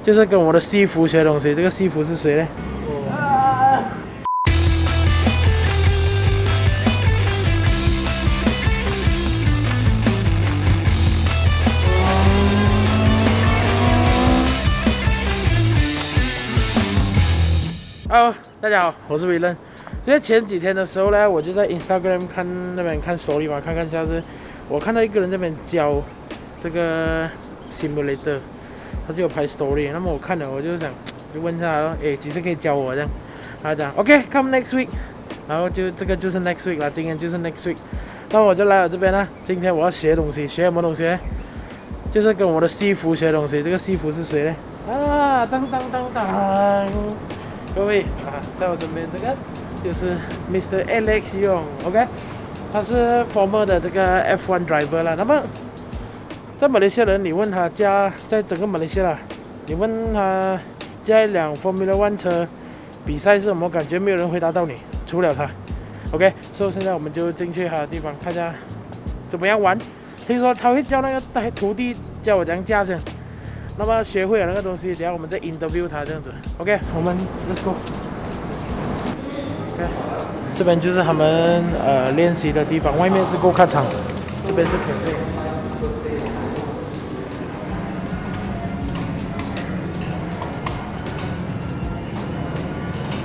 就是跟我的西服学东西。这个西服是谁呢？Hello， 大家好，我是 Whelan。就在前几天的时候呢，我就在 Instagram 看story 嘛，看一下子，我看到一个人在那边教这个 simulator， 他就有拍 story。那么我看了，我就想就问他，几时可以教我这样？他讲 OK，come next week。然后就这个就是 next week 啦，今天就是 next week。那我就来了这边啦。今天我要学东西，学什么东西呢？就是跟我的西服学东西。这个西服是谁呢？当，各位在我身边这个就是 Mr. Alex Yoong，OK， 他是 former 的这个 F1 driver 啦。那么在马来西亚人，你问他在整个马来西亚，你问他加一辆 Formula 1车比赛是什么感觉，没有人回答到你，除了他。OK， 所以现在我们就进去他的地方看一下怎么样玩。听说他会教那个徒弟教我怎样驾驶。那么学会了那个东西，等下我们再 interview 他这样子。OK， 我们 let's go。OK， 这边就是他们练习的地方，外面是go kart场，这边是cafe。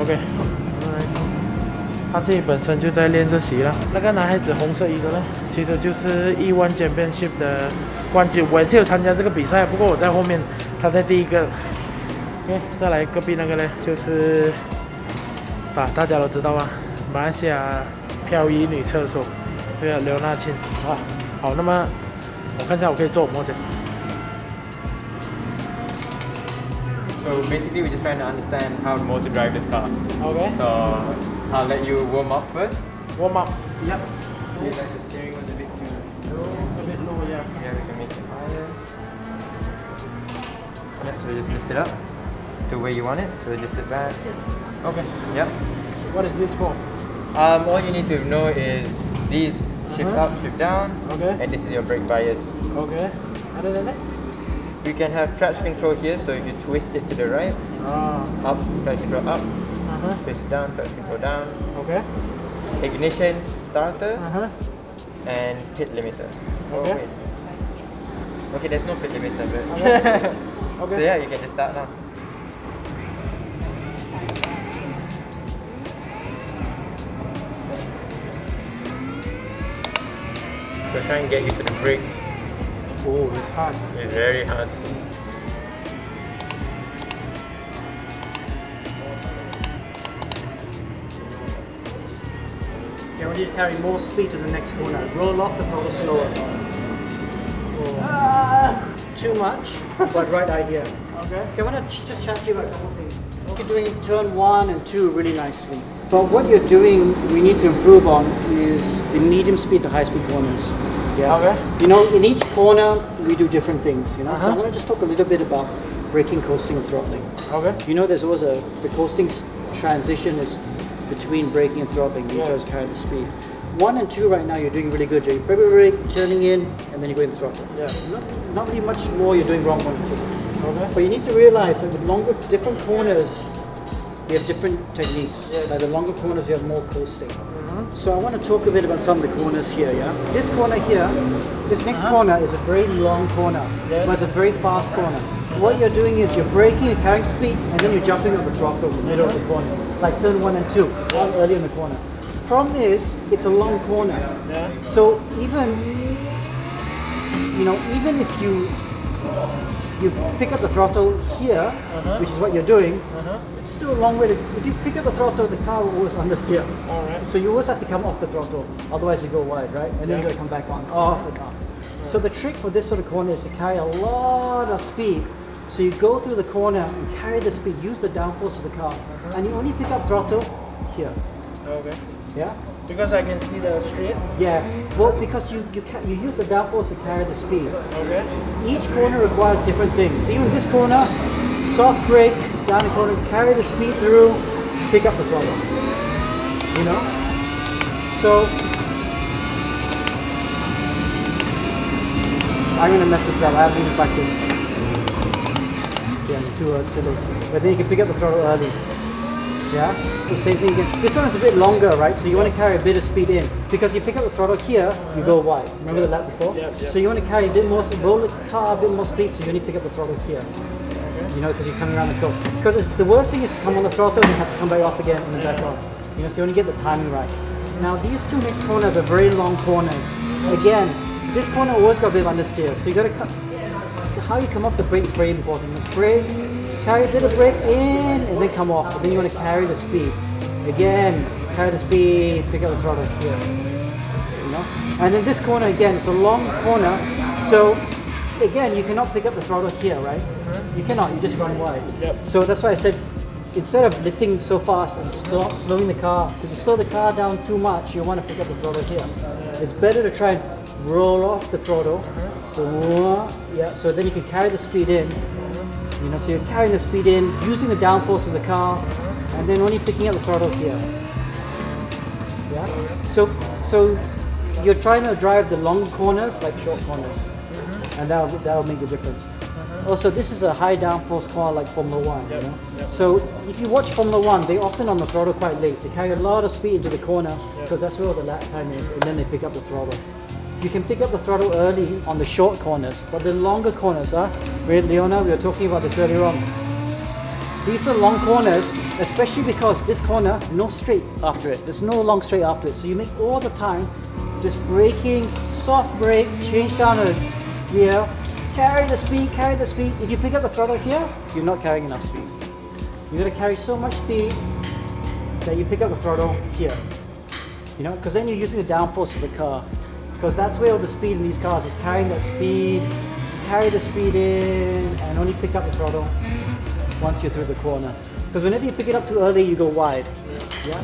OK， 他自己本身就在练这习了。那个男孩子红色衣的呢，其实就是E1 Championship 的冠军。我也是有参加这个比赛，不过我在后面，他在第一个。OK， 再来隔壁那个呢，就是大家都知道啊，马来西亚漂移女车手，这个刘娜钦啊。好，那么我看一下我可以做什么先。So basically, we're just trying to understand how to drive this car. Okay. So I'll let you warm up first. Warm up. Yep. Okay, like the steering was a bit too low. A bit low, yeah. Yeah, we can make it higher. Yep. So just lift it up to where you want it. So just sit back. Okay. Yep. What is this for? All you need to know is these shift up, shift down. Okay. And this is your brake bias. Okay. Other than that? You can have traction control here. So if you twist it to the right, up, traction control up. Twist it down, traction control down. Okay. Ignition, starter, and pit limiter. Okay. Oh, wait. Okay, there's no pit limiter, but Okay. so yeah, you can just start now. So try and get used to the brakes. Oh, it's hard. It's very hard. Yeah, we need to carry more speed to the next corner. Roll off the throttle slower. Too much, but right idea. Okay. Okay, I want to just chat to you about a couple of things. You're doing turn 1 and 2 really nicely. But what you're doing, we need to improve on, is the medium speed to high speed corners. Yeah. Okay. You know, in each corner, we do different things, you know. So I'm going to just talk a little bit about braking, coasting, and throttling. Okay. You know, there's always the coasting transition is between braking and throttling. You just carry the speed. 1 and 2 right now, you're doing really good. You're brake, turning in, and then you're going to throttle. Yeah. Not really much more you're doing wrong 1 and 2. Okay. But you need to realize that with different corners, you have different techniques. Yes. Like the longer corners, you have more coasting. So I want to talk a bit about some of the corners here, yeah? This corner here, this next corner is a very long corner, Yes. but it's a very fast corner. What you're doing is you're braking, you're carrying speed, and then you're jumping up the throttle in the middle of the corner, like turn 1 and 2, early in the corner. Problem is, it's a long corner. Yeah. So even if you pick up the throttle here, which is what you're doing, it's still a long way to. If you pick up the throttle, the car will always understeer. All right. So you always have to come off the throttle, otherwise you go wide, right? And then you gotta come back on, off and on. So the trick for this sort of corner is to carry a lot of speed. So you go through the corner and carry the speed, use the downforce of the car, and you only pick up throttle here. Okay. Yeah. Because I can see the straight. Yeah. Well, because you use the downforce to carry the speed. Okay. Each corner requires different things. Even this corner, soft brake, down the corner, carry the speed through, pick up the throttle. You know? So, I'm going to mess this up. I haven't even practiced. See, I'm too late. But then you can pick up the throttle early. Yeah, the same thing again. This one is a bit longer, right? So you want to carry a bit of speed in. Because you pick up the throttle here, you go wide. Remember the lap before? Yep. So you want to carry a bit more, roll the car a bit more speed, so you only pick up the throttle here. You know, because you're coming around the curve. Because the worst thing is to come on the throttle and you have to come back off again and then back on. You know, so you only get the timing right. Now these two mixed corners are very long corners. Again, this corner always got a bit of understeer. So you got to cut. How you come off the brake is very important. Just brake, carry a bit of brake in, and then come off. And then you want to carry the speed. Again, carry the speed, pick up the throttle here. You know? And then this corner again, it's a long corner. So again, you cannot pick up the throttle here, right? You cannot, you just run wide. Yep. So that's why I said, instead of lifting so fast and slowing the car, because you slow the car down too much, you want to pick up the throttle here. It's better to try and roll off the throttle. So yeah, so then you can carry the speed in. You know, so you're carrying the speed in, using the downforce of the car, and then only picking up the throttle here. Yeah. So you're trying to drive the long corners like short corners, and that'll make the difference. Also, this is a high downforce car like Formula 1. You know? So if you watch Formula 1, they often on the throttle quite late. They carry a lot of speed into the corner because that's where the lap time is, and then they pick up the throttle. You can pick up the throttle early on the short corners, but the longer corners, Leona, we were talking about this earlier on. These are long corners, especially because this corner, no straight after it. There's no long straight after it. So you make all the time just braking, soft brake, change down a gear, carry the speed, carry the speed. If you pick up the throttle here, you're not carrying enough speed. You're gonna carry so much speed that you pick up the throttle here. You know, because then you're using the downforce of the car. Because that's where all the speed in these cars is carrying that speed, carry the speed in, and only pick up the throttle once you're through the corner. Because whenever you pick it up too early, you go wide. Yeah?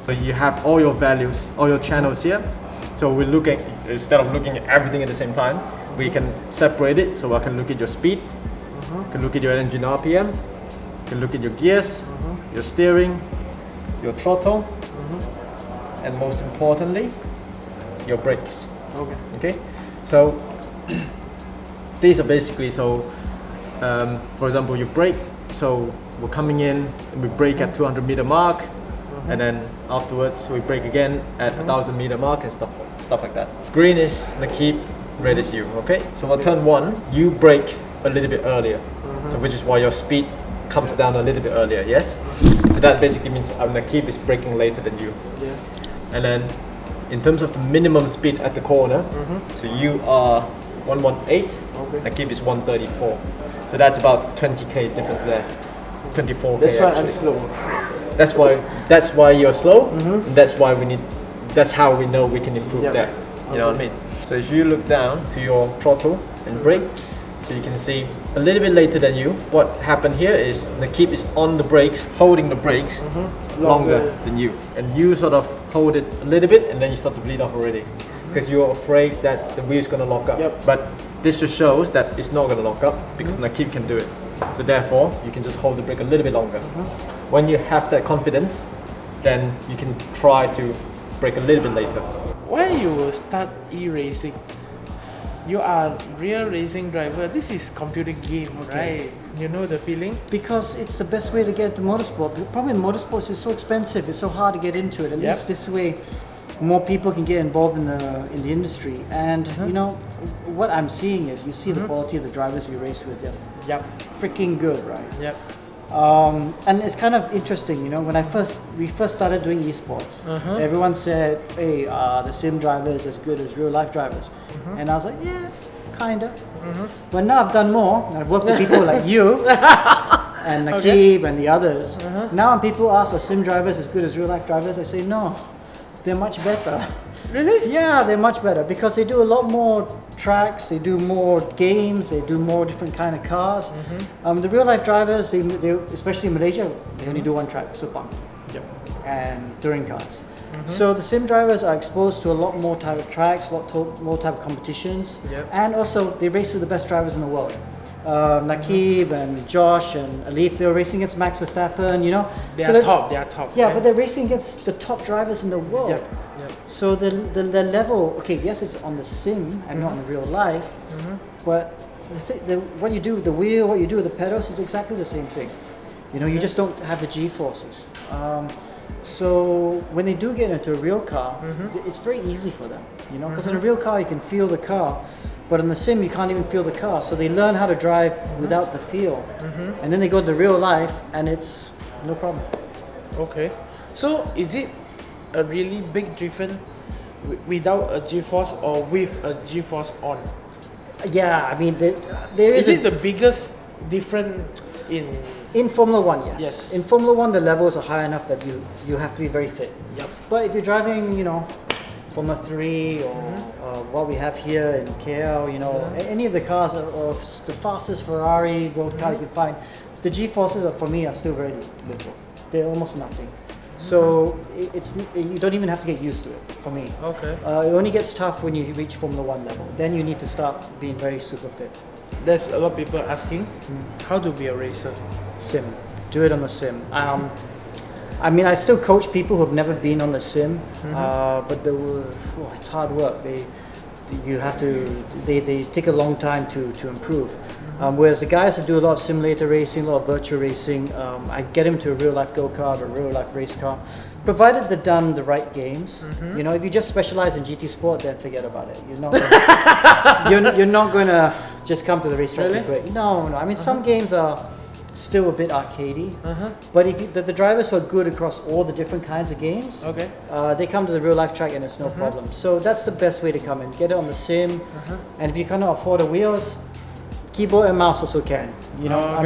So you have all your values, all your channels here. So we look at, instead of looking at everything at the same time, we can separate it. So I can look at your speed, can look at your engine RPM, can look at your gears, your steering, your throttle, and most importantly, your brakes. Okay. So these are basically, so for example, you brake. So we're coming in, and we brake at 200 meter mark. and then afterwards we brake again at 1,000 meter mark and stuff like that. Green is Nakib, red is you. Okay, so for turn 1 you brake a little bit earlier, so which is why your speed comes down a little bit earlier. Yes, so that basically means Nakib is braking later than you. Yeah. And then in terms of the minimum speed at the corner, so you are 118, Nakib is 134. So that's about 20k difference there. 24k. That's why actually. I'm slow. That's why you're slow. And that's why we need. That's how we know we can improve that. You know what I mean? So if you look down to your throttle and brake, so you can see a little bit later than you. What happened here is Nakib is on the brakes, holding the brakes longer than you, and you sort of hold it a little bit, and then you start to bleed off already, because you're afraid that the wheel's gonna lock up. But this just shows that it's not gonna lock up because Nakib can do it. So therefore, you can just hold the brake a little bit longer. When you have that confidence, then you can try to brake a little bit later. Why you will start e-racing? You are real racing driver. This is computer game, right? You know the feeling? Because it's the best way to get into motorsport. The problem in motorsport is it's so expensive. It's so hard to get into it. At least this way, more people can get involved in the industry. And you know, what I'm seeing is you see the quality of the drivers we race with. They're freaking good, right? Yep. And it's kind of interesting, you know, when we first started doing esports, everyone said, hey, the sim driver is as good as real life drivers. And I was like, yeah, kinda. But now I've done more, and I've worked with people like you and Nakib and the others. Now when people ask, are sim drivers as good as real life drivers? I say, no, they're much better. Really? Yeah, they're much better because they do a lot more tracks, they do more games, they do more different kind of cars. The real life drivers, they especially in Malaysia, they only do one track, Sepang, and touring cars. So the sim drivers are exposed to a lot more type of tracks, a lot more type of competitions, and also they race with the best drivers in the world. Nakib and Josh and Alif, they were racing against Max Verstappen, you know. They are top. Yeah, but they're racing against the top drivers in the world. So the level, okay, yes, it's on the sim and not in the real life, but what you do with the wheel, what you do with the pedals is exactly the same thing. You know, you just don't have the G-forces. So when they do get into a real car, it's very easy for them, you know, because in a real car you can feel the car, but in the sim you can't even feel the car. So they learn how to drive without the feel, and then they go to real life and it's no problem. Okay. So is it a really big difference without a G-force or with a G-force on? Yeah, I mean there is it the biggest difference in Formula One? Yes. In Formula One, the levels are high enough that you have to be very fit. But if you're driving, you know, Formula 3 or what we have here in KL, you know, any of the cars or the fastest Ferrari road car you can find, the G-forces for me are still very little. They're almost nothing. So you don't even have to get used to it for me. Okay. It only gets tough when you reach Formula 1 level. Then you need to start being very super fit. There's a lot of people asking, how to be a racer? Sim. Do it on the sim. I mean, I still coach people who have never been on the sim, but it's hard work. They take a long time to improve. Whereas the guys that do a lot of simulator racing, a lot of virtual racing, I get them to a real life go-kart or a real life race car, provided they've done the right games. You know, if you just specialize in GT Sport, then forget about it. You're not gonna just come to the racetrack to play. No. I mean, some games are still a bit arcadey, but if the drivers who are good across all the different kinds of games, they come to the real life track and it's no problem. So that's the best way to come in. Get it on the sim, and if you cannot afford the wheels, keyboard and mouse also can. You know,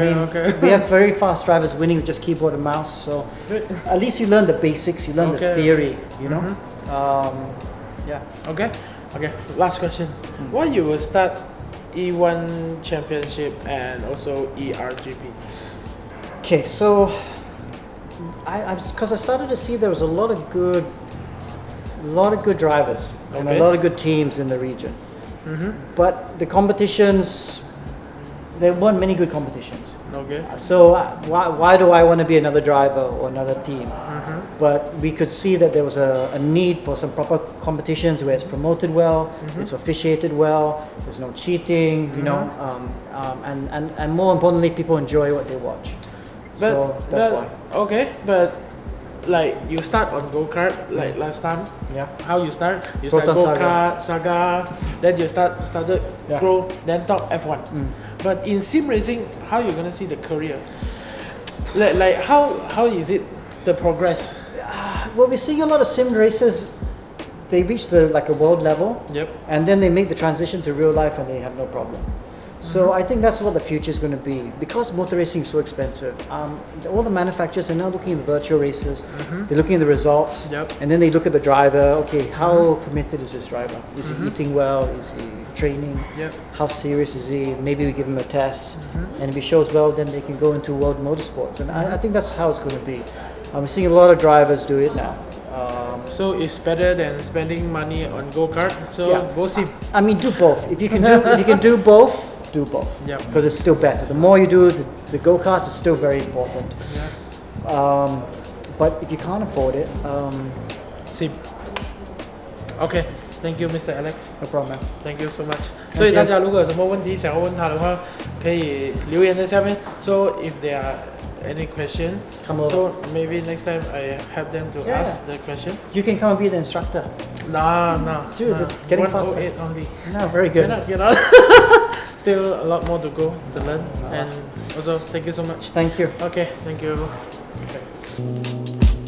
we have very fast drivers winning with just keyboard and mouse. So at least you learn the basics, you learn the theory. You know, yeah. Okay. Last question. Why you will start E1 Championship and also ERGP? Okay, so because I started to see there was a lot of good drivers and a lot of good teams in the region, but the competitions, there weren't many good competitions. So why do I want to be another driver or another team? But we could see that there was a need for some proper competitions where it's promoted well, it's officiated well, there's no cheating, you know, and more importantly, people enjoy what they watch. So that's why. Okay, but like you start on go-kart like last time. Yeah. How you start? You start Proton go-kart, saga, then you started Yeah. pro, then top F1. But in sim racing, how you gonna see the career? Like how is it the progress? Well, we're seeing a lot of sim racers. They reach the like a world level, Yep. and then they make the transition to real life, and they have no problem. So I think that's what the future is going to be. Because motor racing is so expensive, all the manufacturers are now looking at the virtual races. They're looking at the results, Yep. and then they look at the driver. Okay, how committed is this driver? Is he eating well? Is he training? Yep. How serious is he? Maybe we give him a test, and if he shows well, then they can go into world motorsports. And I think that's how it's going to be. I'm seeing a lot of drivers do it now. So it's better than spending money on go-kart. So Yeah. go sim. I mean, do both. If you can do both, do both. Yep. Because it's still better. The more you do, the go-kart is still very important. Yeah. But if you can't afford it, Sim. Okay. Thank you, Mr. Alex. no problem, man. Thank you so much. you. 所以大家如果有什么问题想要问他的话，可以留言在下面。So if there are any question, Come over. so maybe next time I help them to Yeah. ask the question. You can come and be the instructor. No. Dude, nah. it's getting faster. 108 only. No, very good. Cannot. Still a lot more to go to learn. And also, thank you so much. Thank you. Okay, thank you. Okay.